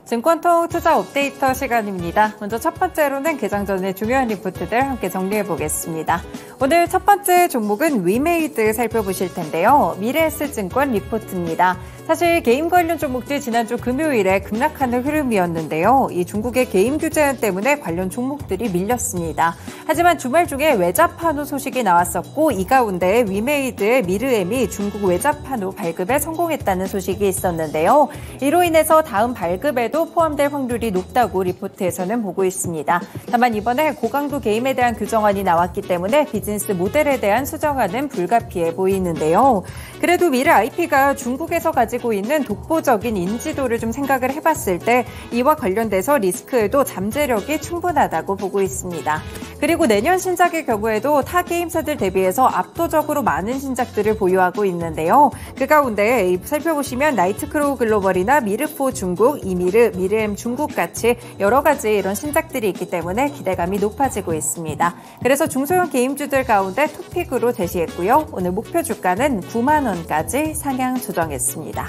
증권통 투자 업데이터 시간입니다. 먼저 첫 번째로는 개장 전에 중요한 리포트들 함께 정리해보겠습니다. 오늘 첫 번째 종목은 위메이드 살펴보실 텐데요. 미래에셋증권 리포트입니다. 사실 게임 관련 종목들 지난주 금요일에 급락하는 흐름이었는데요. 이 중국의 게임 규제안 때문에 관련 종목들이 밀렸습니다. 하지만 주말 중에 외자 판호 소식이 나왔었고 이 가운데 위메이드의 미르엠이 중국 외자 판호 발급에 성공했다는 소식이 있었는데요. 이로 인해서 다음 발급에도 포함될 확률이 높다고 리포트에서는 보고 있습니다. 다만 이번에 고강도 게임에 대한 규정안이 나왔기 때문에 비즈니스 모델에 대한 수정안은 불가피해 보이는데요. 그래도 미래 IP가 중국에서 가지고 있는 독보적인 인지도를 좀 생각을 해봤을 때 이와 관련돼서 리스크에도 잠재력이 충분하다고 보고 있습니다. 그리고 내년 신작의 경우에도 타 게임사들 대비해서 압도적으로 많은 신작들을 보유하고 있는데요. 그 가운데 살펴보시면 나이트크로우 글로벌이나 미르포 중국, 이미르, 미르엠 중국 같이 여러 가지 이런 신작들이 있기 때문에 기대감이 높아지고 있습니다. 그래서 중소형 게임주들 가운데 토픽으로 제시했고요. 오늘 목표 주가는 9만 원까지 상향 조정했습니다.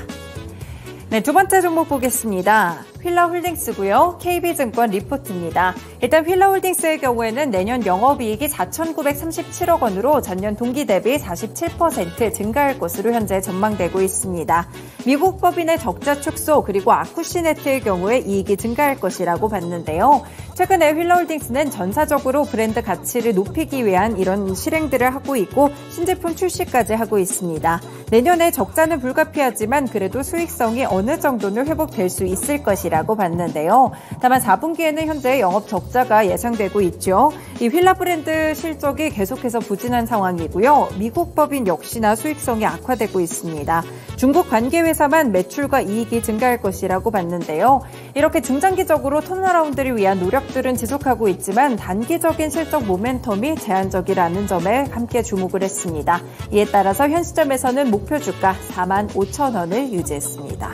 네, 두 번째 종목 보겠습니다. 휠라홀딩스고요. KB증권 리포트입니다. 일단 휠라홀딩스의 경우에는 내년 영업이익이 4,937억 원으로 전년 동기 대비 47% 증가할 것으로 현재 전망되고 있습니다. 미국 법인의 적자 축소 그리고 아쿠시네트의 경우에 이익이 증가할 것이라고 봤는데요. 최근에 휠라홀딩스는 전사적으로 브랜드 가치를 높이기 위한 이런 실행들을 하고 있고 신제품 출시까지 하고 있습니다. 내년에 적자는 불가피하지만 그래도 수익성이 어느 정도는 회복될 수 있을 것이라고 봤는데요. 다만 4분기에는 현재 영업 적자가 예상되고 있죠. 이 휠라 브랜드 실적이 계속해서 부진한 상황이고요. 미국 법인 역시나 수익성이 악화되고 있습니다. 중국 관계회사만 매출과 이익이 증가할 것이라고 봤는데요. 이렇게 중장기적으로 턴어라운드를 위한 노력들은 지속하고 있지만 단기적인 실적 모멘텀이 제한적이라는 점에 함께 주목을 했습니다. 이에 따라서 현 시점에서는 목표 주가 4만 5천 원을 유지했습니다.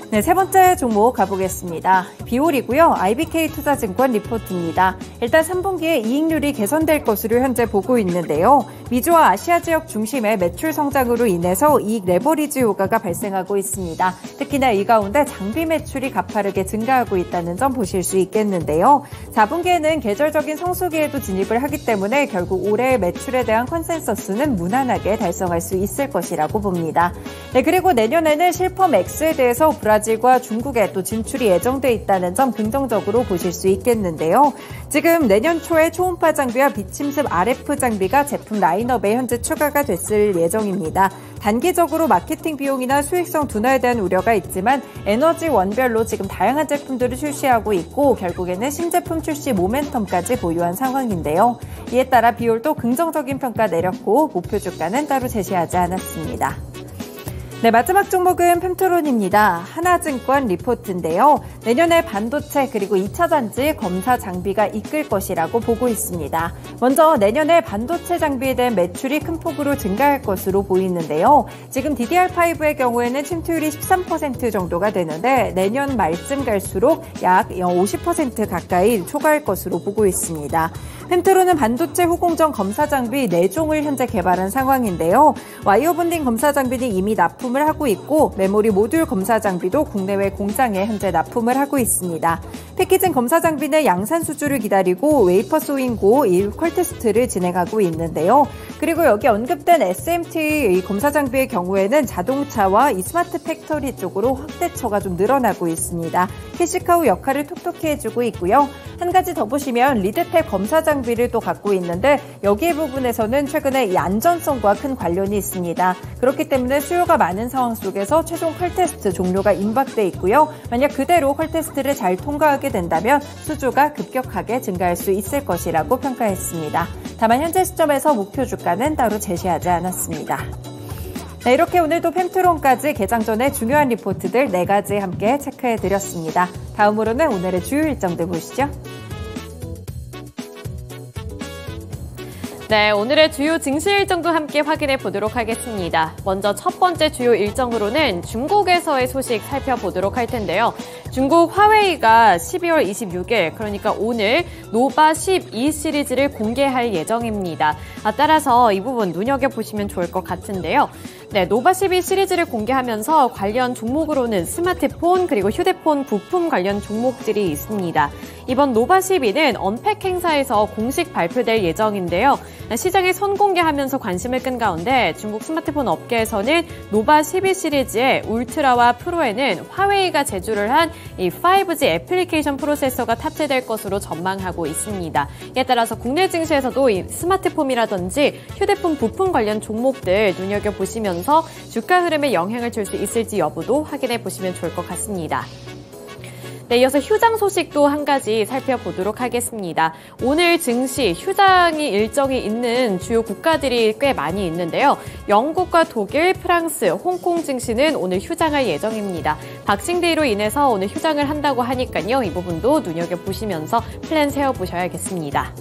네, 세 번째 종목 가보겠습니다. 비올이고요. IBK투자증권 리포트입니다. 일단 3분기에 이익률이 개선될 것으로 현재 보고 있는데요. 미주와 아시아 지역 중심의 매출 성장으로 인해서 이익 레버리지 효과가 발생하고 있습니다. 특히나 이 가운데 장비 매출이 가파르게 증가하고 있다는 점 보실 수 있겠는데요. 4분기에는 계절적인 성수기에도 진입을 하기 때문에 결국 올해의 매출에 대한 컨센서스는 무난하게 달성할 수 있을 것이라고 봅니다. 네, 그리고 내년에는 실펌 X에 대해서 브라질과 중국에 또 진출이 예정돼 있다는 점 긍정적으로 보실 수 있겠는데요. 지금 내년 초에 초음파 장비와 비침습 RF 장비가 제품 라인업에 현재 추가가 됐을 예정입니다. 단기적으로 마케팅 비용이나 수익성 둔화에 대한 우려가 있지만 에너지 원별로 지금 다양한 제품들을 출시하고 있고 결국에는 신제품 출시 모멘텀까지 보유한 상황인데요. 이에 따라 비올도 긍정적인 평가 내렸고 목표 주가는 따로 제시하지 않았습니다. 네, 마지막 종목은 펜트론입니다. 하나증권 리포트인데요. 내년에 반도체 그리고 2차 전지 검사 장비가 이끌 것이라고 보고 있습니다. 먼저 내년에 반도체 장비에 대한 매출이 큰 폭으로 증가할 것으로 보이는데요. 지금 DDR5의 경우에는 침투율이 13% 정도가 되는데 내년 말쯤 갈수록 약 50% 가까이 초과할 것으로 보고 있습니다. 펜트론은 반도체 후공정 검사 장비 4종을 현재 개발한 상황인데요. 와이어 본딩 검사 장비는 이미 납품을 하고 있고 메모리 모듈 검사 장비도 국내외 공장에 현재 납품을 하고 있습니다. 패키징 검사 장비는 양산 수주를 기다리고 웨이퍼 소잉고 퀄 테스트를 진행하고 있는데요. 그리고 여기 언급된 SMT 검사 장비의 경우에는 자동차와 이 스마트 팩토리 쪽으로 확대처가 좀 늘어나고 있습니다. 캐시카우 역할을 톡톡히 해주고 있고요. 한 가지 더 보시면 리드탭 검사 장비를 또 갖고 있는데 여기에 부분에서는 최근에 이 안전성과 큰 관련이 있습니다. 그렇기 때문에 수요가 많은 상황 속에서 최종 퀄 테스트 종료가 임박돼 있고요. 만약 그대로 퀄 테스트를 잘 통과하게 된다면 수주가 급격하게 증가할 수 있을 것이라고 평가했습니다. 다만 현재 시점에서 목표 주가는 따로 제시하지 않았습니다. 네, 이렇게 오늘도 펜트론까지 개장 전에 중요한 리포트들 4가지 함께 체크해드렸습니다. 다음으로는 오늘의 주요 일정들 보시죠. 네, 오늘의 주요 증시 일정도 함께 확인해 보도록 하겠습니다. 먼저 첫 번째 주요 일정으로는 중국에서의 소식 살펴보도록 할 텐데요. 중국 화웨이가 12월 26일, 그러니까 오늘 노바 12 시리즈를 공개할 예정입니다. 따라서 이 부분 눈여겨보시면 좋을 것 같은데요. 네, 노바12 시리즈를 공개하면서 관련 종목으로는 스마트폰 그리고 휴대폰 부품 관련 종목들이 있습니다. 이번 노바12는 언팩 행사에서 공식 발표될 예정인데요. 시장에 선공개하면서 관심을 끈 가운데 중국 스마트폰 업계에서는 노바12 시리즈의 울트라와 프로에는 화웨이가 제조를 한 이 5G 애플리케이션 프로세서가 탑재될 것으로 전망하고 있습니다. 이에 따라서 국내 증시에서도 이 스마트폰이라든지 휴대폰 부품 관련 종목들 눈여겨보시면서 주가 흐름에 영향을 줄 수 있을지 여부도 확인해 보시면 좋을 것 같습니다. 네, 이어서 휴장 소식도 한 가지 살펴보도록 하겠습니다. 오늘 증시 휴장이 일정이 있는 주요 국가들이 꽤 많이 있는데요. 영국과 독일, 프랑스, 홍콩 증시는 오늘 휴장할 예정입니다. 박싱데이로 인해서 오늘 휴장을 한다고 하니까요. 이 부분도 눈여겨보시면서 플랜 세워보셔야겠습니다.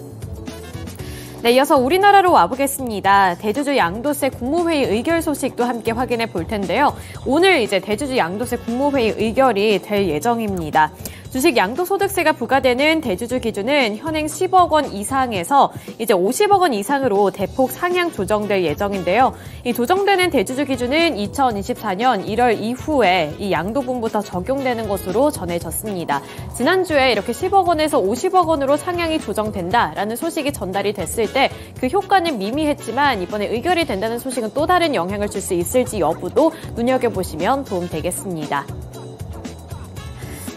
네, 이어서 우리나라로 와보겠습니다. 대주주 양도세 국무회의 의결 소식도 함께 확인해 볼 텐데요. 오늘 이제 대주주 양도세 국무회의 의결이 될 예정입니다. 주식 양도소득세가 부과되는 대주주 기준은 현행 10억 원 이상에서 이제 50억 원 이상으로 대폭 상향 조정될 예정인데요. 이 조정되는 대주주 기준은 2024년 1월 이후에 이 양도분부터 적용되는 것으로 전해졌습니다. 지난주에 이렇게 10억 원에서 50억 원으로 상향이 조정된다라는 소식이 전달이 됐을 때 그 효과는 미미했지만 이번에 의결이 된다는 소식은 또 다른 영향을 줄 수 있을지 여부도 눈여겨보시면 도움되겠습니다.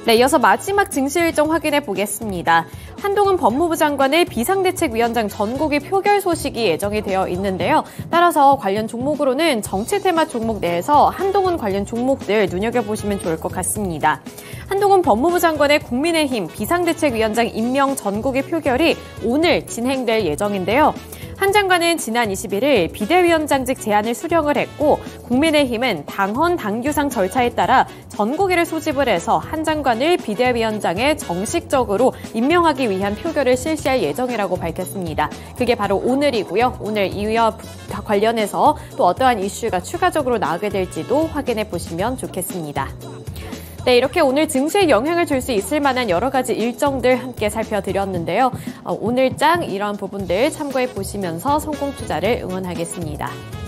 네, 이어서 마지막 증시 일정 확인해 보겠습니다. 한동훈 법무부 장관의 비상대책위원장 전국위 표결 소식이 예정이 되어 있는데요. 따라서 관련 종목으로는 정치 테마 종목 내에서 한동훈 관련 종목들 눈여겨보시면 좋을 것 같습니다. 한동훈 법무부 장관의 국민의힘 비상대책위원장 임명 전국위 표결이 오늘 진행될 예정인데요. 한 장관은 지난 21일 비대위원장직 제안을 수령을 했고 국민의힘은 당헌 당규상 절차에 따라 전국위를 소집을 해서 한 장관을 비대위원장에 정식적으로 임명하기 위한 표결을 실시할 예정이라고 밝혔습니다. 그게 바로 오늘이고요. 오늘 이와 관련해서 또 어떠한 이슈가 추가적으로 나오게 될지도 확인해 보시면 좋겠습니다. 네, 이렇게 오늘 증시에 영향을 줄 수 있을 만한 여러 가지 일정들 함께 살펴드렸는데요. 오늘장 이런 부분들 참고해 보시면서 성공 투자를 응원하겠습니다.